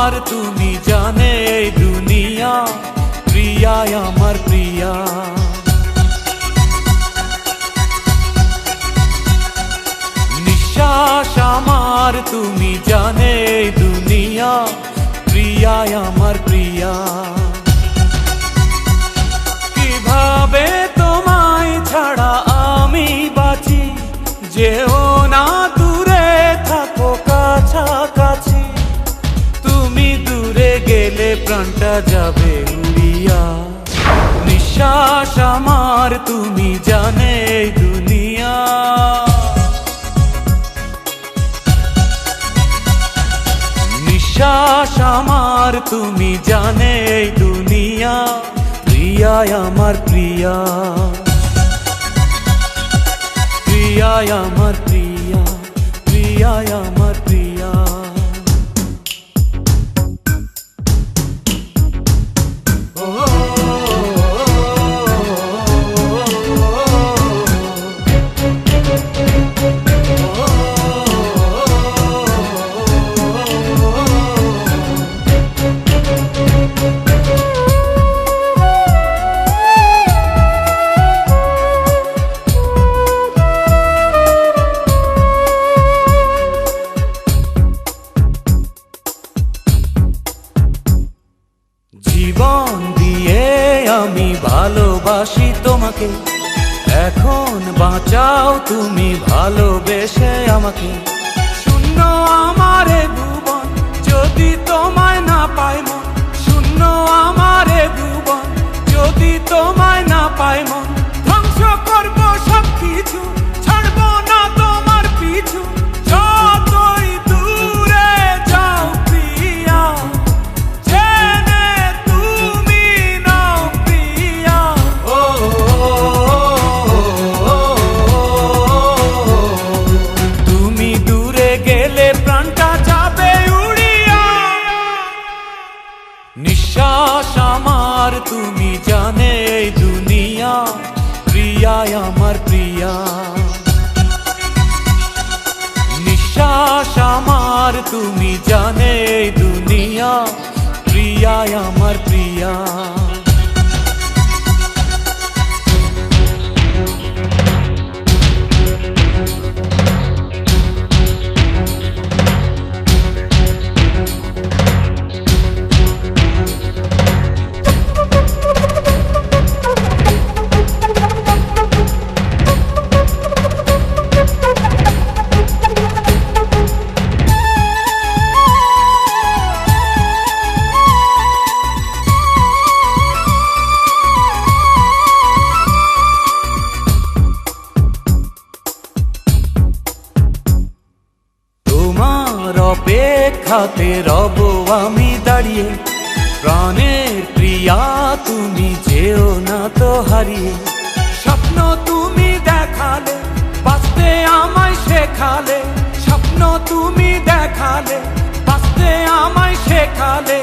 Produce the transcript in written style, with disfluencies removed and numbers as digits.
আমার তুমি জানে এই দুনিয়া, প্রিয়া আমার প্রিয়া। নিঃশ্বাস আমার তুমি জানে এই দুনিয়া, প্রিয়া আমার প্রিয়া। কিভাবে তোমায় ছাড়া আমি বাঁচি, যেও না দূরে থাকো কাছাকাছি। তুমি দূরে গেলে প্রাণটা যাবে উড়িয়া। নিঃশ্বাস আমার তুমি জানে এই দুনিয়া। নিঃশ্বাস আমার তুমি জানে এই দুনিয়া, প্রিয়া আমার প্রিয়া। প্রিয়া আমার প্রিয়া, প্রিয়া আমার প্রিয়া। জীবন দিয়ে আমি ভালোবাসি তোমাকে, এখন বাঁচাও তুমি ভালোবেসে আমাকে। শূন্য আমারে ভুবন যদি তোমায় না পাই মন, শূন্য আমারে ভুবন যদি তোমায় না পাই মন। ধ্বংস করব সব কিছু, ছাড়বো না তোমার পিছু, যতই দূরে যাও প্রিয়া। নিঃশ্বাস আমার তুমি জানে এই দুনিয়া, প্রিয়া আমার প্রিয়া। নিঃশ্বাস আমার তুমি জানে এই দুনিয়া, প্রিয়া আমার প্রিয়া। অপেক্ষাতে রব আমি দাঁড়িয়ে, প্রাণের প্রিয়া তুমি যেও না তো হারিয়ে। স্বপ্ন তুমি দেখালে, বাঁচতে আমায় শেখালে। স্বপ্ন তুমি দেখালে, বাঁচতে আমায় শেখালে।